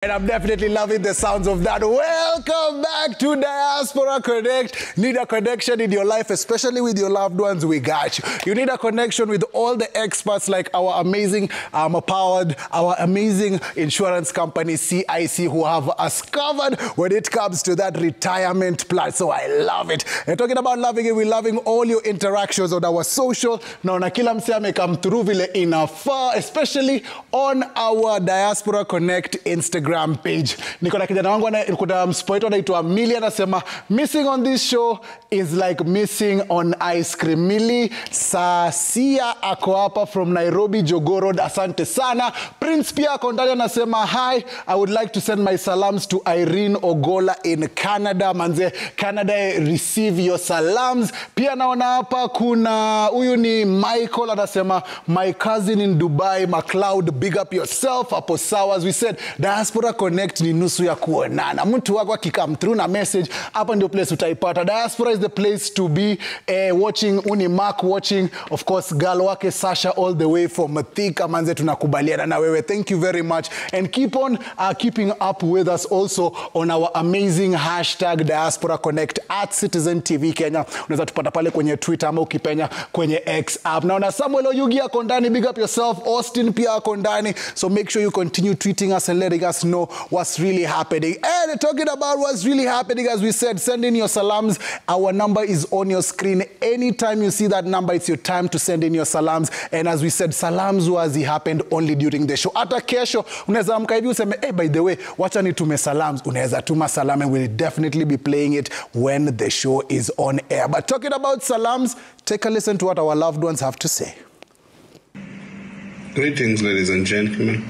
And I'm definitely loving the sounds of that. Welcome back to Diaspora Connect. Need a connection in your life, especially with your loved ones, we got you. You need a connection with all the experts like our amazing our amazing insurance company, CIC, who have us covered when it comes to that retirement plan. So I love it. And talking about loving it, we're loving all your interactions on our social. Now, nakila mseme come through vile inafaa, especially on our Diaspora Connect Instagram page. Niko na kijana wangu kuna mspoito anaitwa Millie anasema missing on this show is like missing on ice cream. Millie Sasia ako hapa from Nairobi Jogoo Road, asante sana. Prince pia ako ndani anasema hi, I would like to send my salams to Irene Ogola in Canada. Manze Canada, receive your salams. Pia naona hapa kuna huyu ni Michael anasema my cousin in Dubai, McLeod, big up yourself. Hapo sawa. As we said, Diaspora Connect ni nusu ya kuonana. Mtu wako akikam through na message, hapa ndio place utaipata. Diaspora is the place to be. Watching uni Mark watching, of course, girl wake Sasha all the way from Thika. Manze tunakubaliana na wewe. Thank you very much, and keep on keeping up with us also on our amazing hashtag Diaspora Connect at Citizen TV Kenya. Unaweza tupata pale kwenye Twitter ama ukipenya kwenye X app. Naona Samuel Oyugi ako ndani, big up yourself. Austin pia ako ndani, so make sure you continue tweeting us and letting us know what's really happening. And talking about what's really happening, as we said, send in your salams. Our number is on your screen. Anytime you see that number, it's your time to send in your salams. And as we said, salams wazi happened only during the show. Hata kesho unaweza amka hivi useme, hey, by the way, wacha nitume salams. Unaweza tuma salam, and we'll definitely be playing it when the show is on air. But talking about salams, take a listen to what our loved ones have to say. Greetings, ladies and gentlemen.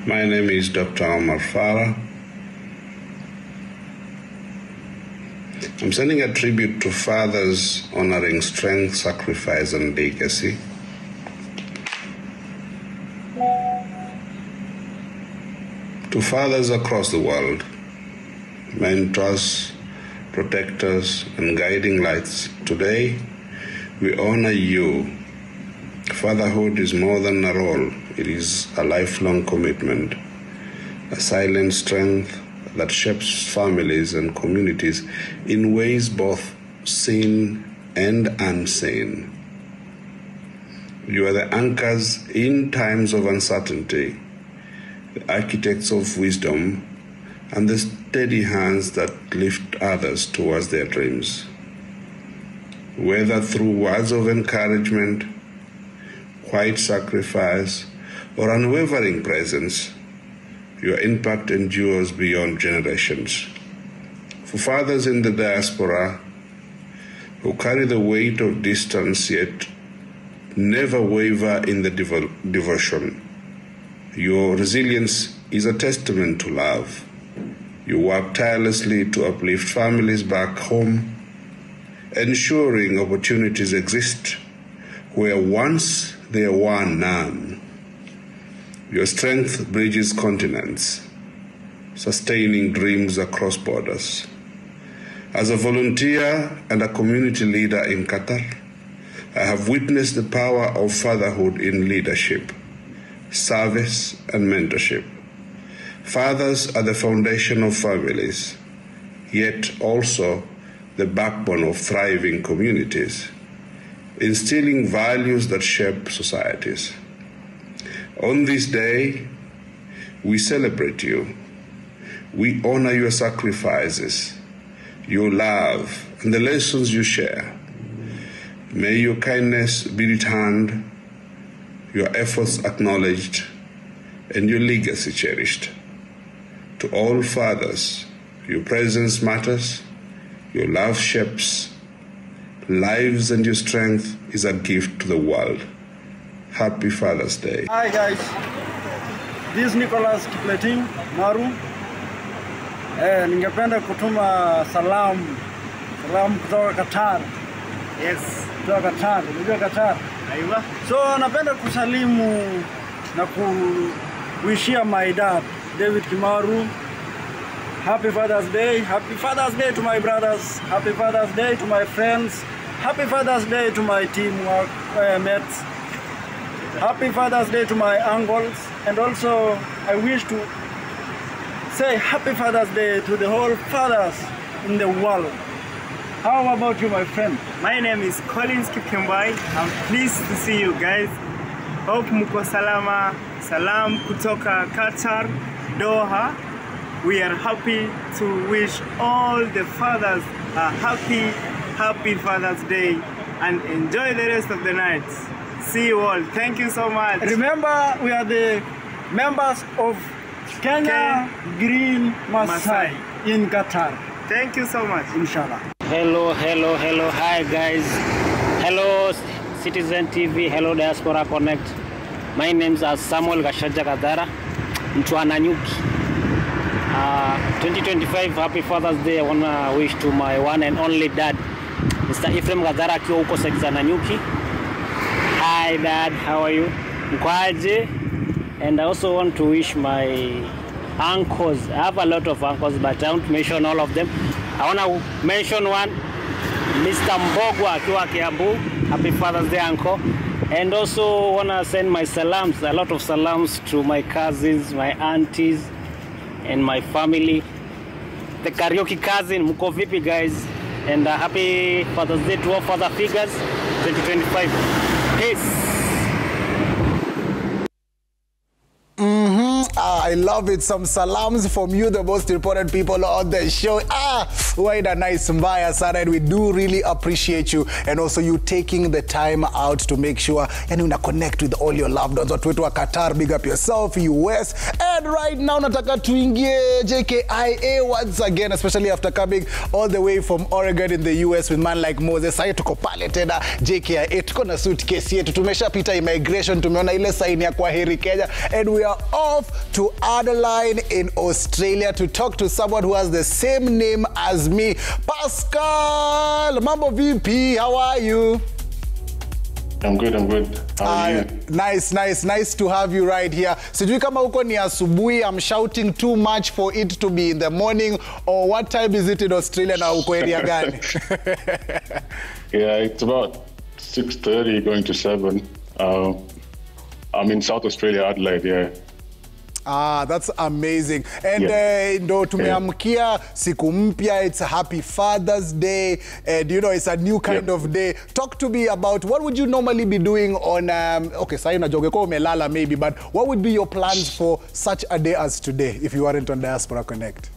My name is Dr. Omar Farah. I'm sending a tribute to fathers honoring strength, sacrifice, and legacy. To fathers across the world, mentors, protectors, and guiding lights, today we honor you. Fatherhood is more than a role. It is a lifelong commitment, a silent strength that shapes families and communities in ways both seen and unseen. You are the anchors in times of uncertainty, the architects of wisdom, and the steady hands that lift others towards their dreams. Whether through words of encouragement, quiet sacrifice, or unwavering presence, your impact endures beyond generations. For fathers in the diaspora who carry the weight of distance yet never waver in the devotion, your resilience is a testament to love. You work tirelessly to uplift families back home, ensuring opportunities exist where once there were none. Your strength bridges continents, sustaining dreams across borders. As a volunteer and a community leader in Qatar, I have witnessed the power of fatherhood in leadership, service, and mentorship. Fathers are the foundation of families, yet also the backbone of thriving communities, instilling values that shape societies. On this day, we celebrate you. We honor your sacrifices, your love, and the lessons you share. May your kindness be returned, your efforts acknowledged, and your legacy cherished. To all fathers, your presence matters, your love shapes lives, and your strength is a gift to the world. Happy Father's Day. Hi guys, this is Nicholas Kipleting Maru. Ningependa kutuma salamu kutoka Qatar. Yes. Kutoka Qatar, unajua Qatar? Aiwa. So napenda kusalimu na kuwishia my dad, David Kimaru. Happy Father's Day. Happy Father's Day to my brothers. Happy Father's Day to my friends. Happy Father's Day to my team mates. Happy Father's Day to my uncles. And also, I wish to say Happy Father's Day to the whole fathers in the world. How about you, my friend? My name is Collins Kipkembai. I'm pleased to see you guys. Hope muko salama. Salam kutoka Qatar, Doha. We are happy to wish all the fathers a happy Father's Day and enjoy the rest of the night. See you all. Thank you so much. Remember, we are the members of Kenya Green Masai in Qatar. Thank you so much. Inshallah. Hello. Hi guys. Hello Citizen TV. Hello Diaspora Connect. My name is Samuel Gashaja Kadara. Nanyuki. 2025 Happy Father's Day. I want to wish to my one and only dad, Mr. Ephraim Kadara akiwa huko Nanyuki. Hi Dad, how are you? Mkwaje? And I also want to wish my uncles. I have a lot of uncles, but I won't mention all of them. I want to mention one, Mr. Mbogwa akiwa Kiambu. Happy Father's Day, uncle. And also want to send my salams, a lot of salams to my cousins, my aunties, and my family. The karaoke cousin, mko vipi guys? And happy Father's Day to all father figures 2025. Peace. I love it. Some salams from you, the most important people on the show. What a nice mbaya, Sarah. And we do really appreciate you. And also you taking the time out to make sure and you connect with all your loved ones. Watu wetu wa Qatar, big up yourself, US. And right now, nataka tuingie JKIA once again, especially after coming all the way from Oregon in the US with man like Moses. Sasa tuko pale tena JKIA. Tuko na suitcase yetu. Tumeshapita immigration. Tumeona ile sign ya kwaheri Kenya. And we are off to Adelaide in Australia to talk to someone who has the same name as me. Pascal, Mambo VP, how are you? I'm good. How are you? Nice to have you right here. Sijui kama huko ni asubuhi, I'm shouting too much for it to be in the morning, or what time is it in Australia na uko area gani? Yeah, it's about 6:30 going to 7. I'm in South Australia, Adelaide, yeah. That's amazing. And ndo tumeamkia siku mpya, it's a happy Father's Day, and you know it's a new kind of day. Talk to me about what would you normally be doing on okay, sasa unajoge kwa umelala maybe, but what would be your plans for such a day as today if you weren't on Diaspora Connect?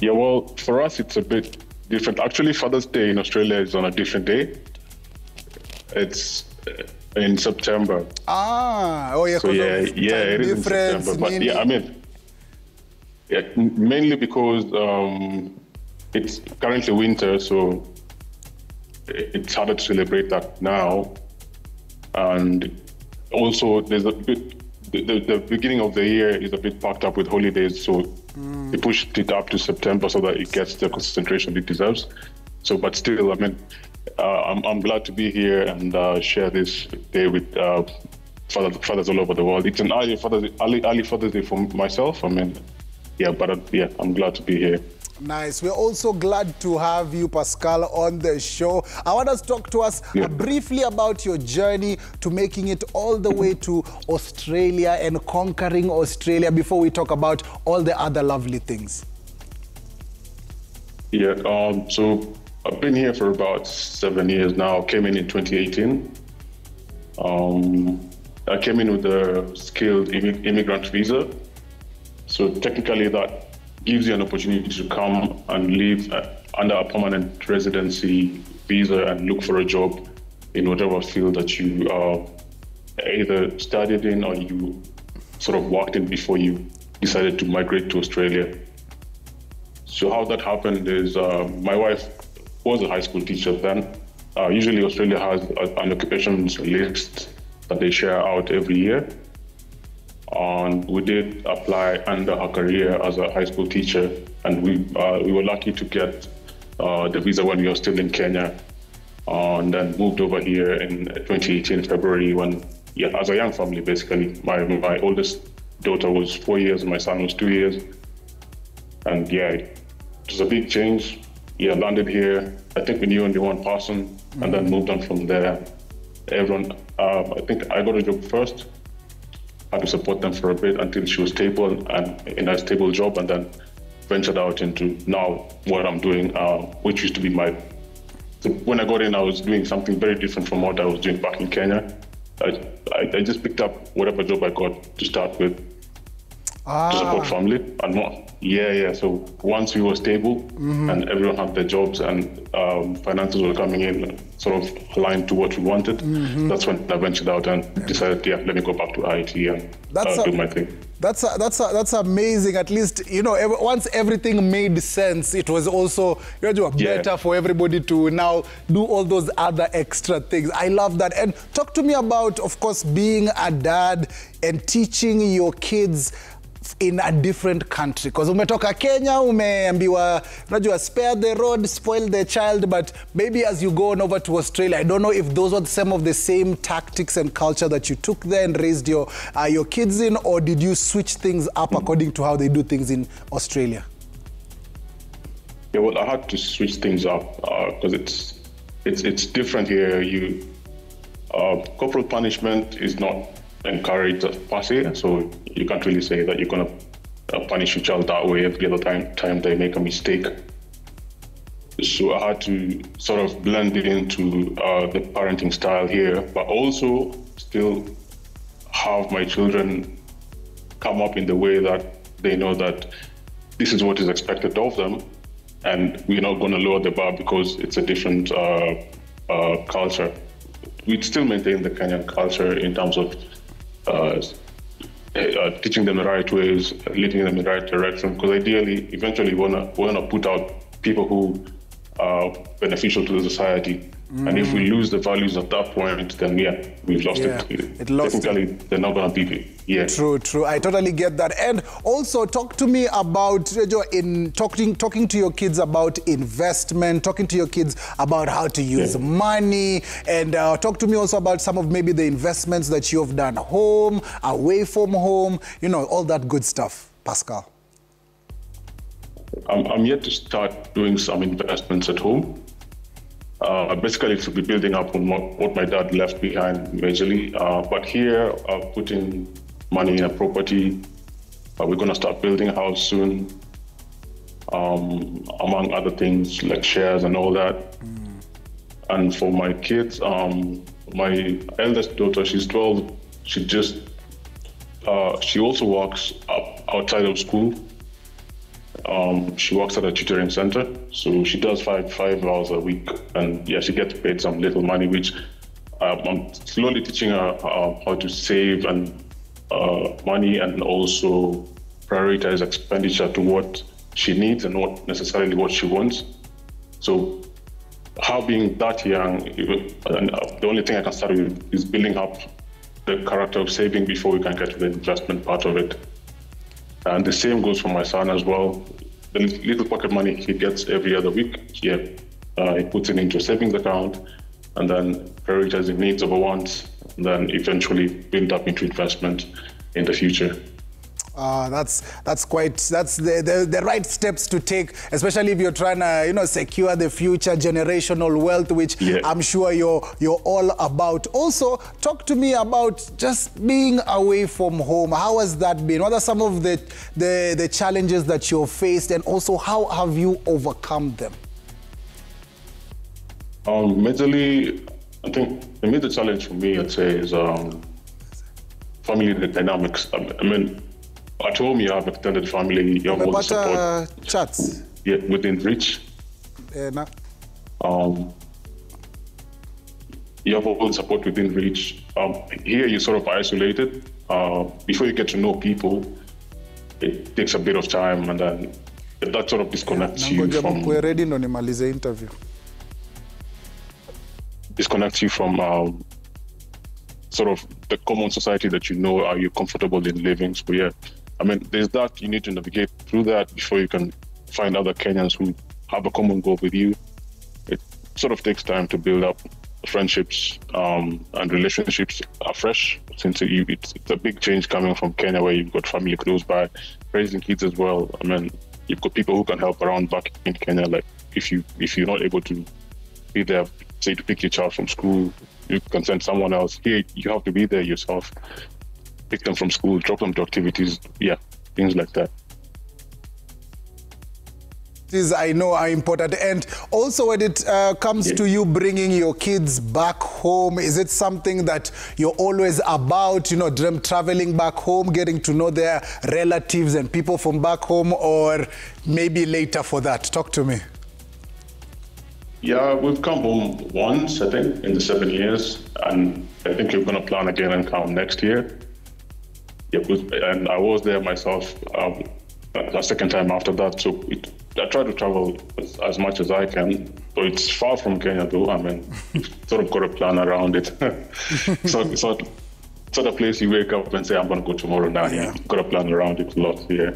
Yeah, well, for us it's a bit different. Actually, Father's Day in Australia is on a different day. It's in September. So it is in September. But yeah, I mean, mainly because it's currently winter, so it's harder to celebrate that now. And also, there's a bit. The beginning of the year is a bit packed up with holidays, so they pushed it up to September so that it gets the concentration it deserves. So, but still, I mean, I'm glad to be here and share this day with fathers all over the world. It's an early Father's Day for myself. I mean, I'm glad to be here. Nice. We're also glad to have you, Pascal, on the show. I want us to talk to us briefly about your journey to making it all the way to Australia and conquering Australia before we talk about all the other lovely things. Yeah, so I've been here for about 7 years now. Came in 2018. I came in with a skilled immigrant visa. So technically that gives you an opportunity to come and live under a permanent residency visa and look for a job in whatever field that you either studied in or you sort of worked in before you decided to migrate to Australia. So how that happened is my wife was a high school teacher then. Usually Australia has an occupations list that they share out every year. And we did apply under her career as a high school teacher, and we were lucky to get the visa when we were still in Kenya, and then moved over here in 2018 February when, as a young family basically. My oldest daughter was 4 years and my son was 2 years. And it was a big change. Landed here. I think we knew only one person, and then moved on from there. Everyone, I think I got a job first. had to support them for a bit until she was stable and in a stable job, and then ventured out into now what I'm doing, which used to be so when I got in, I was doing something very different from what I was doing back in Kenya. I just picked up whatever job I got to start with to support family and more. Yeah. So once we were stable and everyone had their jobs and finances were coming in, sort of aligned to what we wanted, that's when I ventured out and decided, let me go back to IT and do my thing. That's amazing. At least, once everything made sense, it was also better for everybody to now do all those other extra things. I love that. And talk to me about, of course, being a dad and teaching your kids in a different country, because umetoka Kenya, umeambiwa unajua spare the rod, spoil the child, but maybe as you go on over to Australia, I don't know if those were some of the same tactics and culture that you took there and raised your kids in, or did you switch things up according to how they do things in Australia? Yeah, well, I had to switch things up because it's different here. Corporal punishment is not encouraged per se, so you can't really say that you're going to punish your child that way every other time they make a mistake. So I had to sort of blend it into the parenting style here, but also still have my children come up in the way that they know that this is what is expected of them, and we're not going to lower the bar because it's a different culture. We'd still maintain the Kenyan culture in terms of teaching them the right ways, leading them in the right direction, because ideally, eventually, we want to put out people who are beneficial to the society. And if we lose the values at that point, then we've lost it. Technically, they're not going to be. Yeah. True. I totally get that. And also, talk to me about talking to your kids about investment, talking to your kids about how to use money, and talk to me also about some of maybe the investments that you've done home, away from home, all that good stuff, Pascal. I'm yet to start doing some investments at home. Basically, to be building up on what my dad left behind majorly. But here, putting money in a property. We're going to start building a house soon, among other things like shares and all that. And for my kids, my eldest daughter, she's 12. She also works outside of school. She works at a tutoring center, so she does five hours a week, and she gets paid some little money, which I'm slowly teaching her how to save and money, and also prioritize expenditure to what she needs and not necessarily what she wants. So, her being that young, the only thing I can start with is building up the character of saving before we can get to the investment part of it. And the same goes for my son as well. The little pocket money he gets every other week, he puts it into a savings account, and then prioritizing needs over wants, and then eventually build up into investment in the future. That's the right steps to take, especially if you're trying to secure the future generational wealth, which I'm sure you're all about. Also, talk to me about just being away from home. How has that been? What are some of the challenges that you've faced, and also how have you overcome them? Majorly, I think the major challenge for me, I'd say, is family dynamics. I mean, at home, you have extended family, you have all the support. Chats? Yeah, within reach. You have all the support within reach. Here, you're sort of isolated. Before you get to know people, it takes a bit of time, and then that sort of disconnects you from... disconnects you from sort of the common society that are you comfortable in living. So I mean, there's that, you need to navigate through that before you can find other Kenyans who have a common goal with you. It sort of takes time to build up friendships and relationships afresh, since it's a big change coming from Kenya, where you've got family close by, raising kids as well. I mean, you've got people who can help around back in Kenya. Like if you're not able to be there, say to pick your child from school, you can send someone else. Here, you have to be there yourself. pick them from school, drop them to activities, things like that. These I know are important. And also when it comes to you bringing your kids back home, is it something that you're always about, them traveling back home, getting to know their relatives and people from back home, or maybe later for that? Talk to me. Yeah, we've come home once, I think, in the 7 years, and I think we're going to plan again and come next year. Yeah, and I was there myself a second time after that, so I try to travel as much as I can. So it's far from Kenya, though. I mean, you've sort of got to plan around it. So it's not a place you wake up and say, I'm going to go tomorrow now. Yeah. You've got to plan around it a lot, yeah.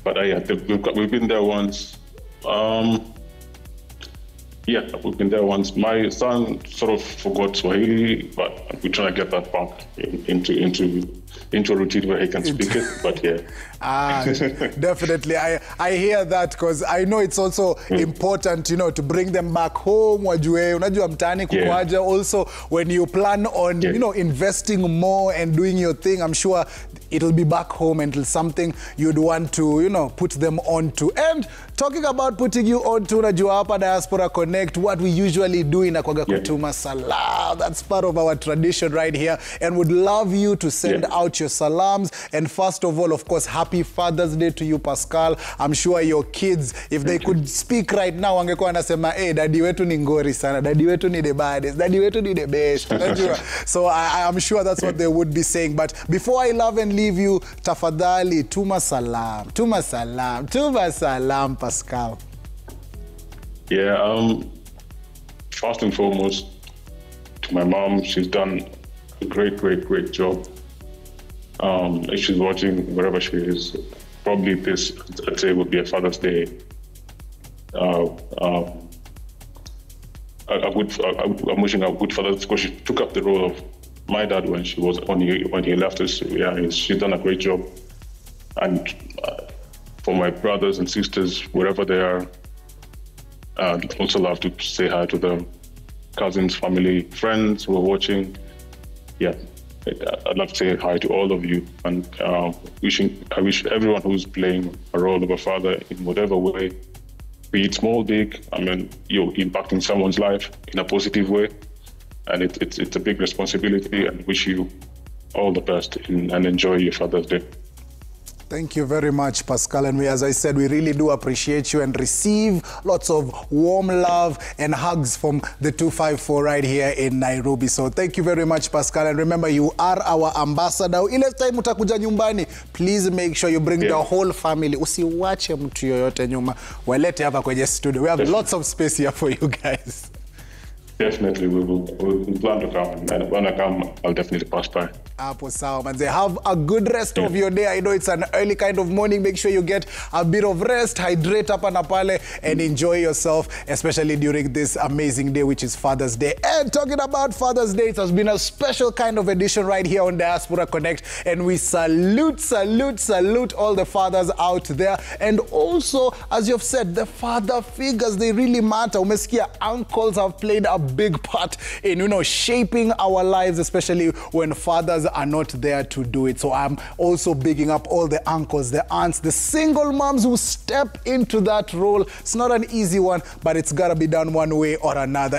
But we've been there once. We've been there once. My son sort of forgot Swahili, but we're trying to get that back into a routine where he can speak it. But definitely. I hear that because I know it's also important, to bring them back home. Wajue, unajua mtaani kukwaja. Also, when you plan on, investing more and doing your thing, I'm sure it'll be back home and it's something you'd want to, put them onto. And talking about putting you onto, unajua hapa Diaspora Connect, what we usually do inakuwaga kutuma salam. That's part of our tradition right here. And would love you to send out your salams. And first of all, of course, happy Father's Day to you, Pascal. I'm sure your kids, if they could speak right now, wangekuwa wanasema, hey, daddy wetu ni ngori sana, daddy wetu ni the baddest, daddy wetu ni the best. So I'm sure that's what they would be saying. But before I love and leave you, tafadhali, tuma salam, Pascal. Yeah, first and foremost, to my mom, she's done a great job. If she's watching, wherever she is, probably this, I'd say, would be a Father's Day. I'm wishing her a good Father's Day because she took up the role of my dad when he left us. She's done a great job. And for my brothers and sisters, wherever they are, I'd also love to say hi to them, cousins, family, friends who are watching. Yeah, I'd love to say hi to all of you, and I wish everyone who's playing a role of a father in whatever way, be it small, big, I mean, you're impacting someone's life in a positive way, and it's a big responsibility, and wish you all the best and enjoy your Father's Day. Thank you very much, Pascal. And as I said, we really do appreciate you and receive lots of warm love and hugs from the 254 right here in Nairobi. So thank you very much, Pascal. And remember, you are our ambassador. Ile time utakuja nyumbani, please make sure you bring the whole family. Usiwache mtu yoyote nyuma. Walete hapa kwenye studio. We have lots of space here for you guys. Definitely, we'll plan to come, and when I come, I'll definitely pass by. Apo sawa, manze. Have a good rest of your day. I know it's an early kind of morning. Make sure you get a bit of rest, hydrate hapa na pale, and enjoy yourself, especially during this amazing day, which is Father's Day. And talking about Father's Day, it has been a special kind of edition right here on Diaspora Connect, and we salute all the fathers out there. And also, as you've said, the father figures, they really matter. Umesikia, uncles have played a big part in, shaping our lives, especially when fathers are not there to do it. So I'm also bigging up all the uncles, the aunts, the single moms who step into that role. It's not an easy one, but it's got to be done one way or another.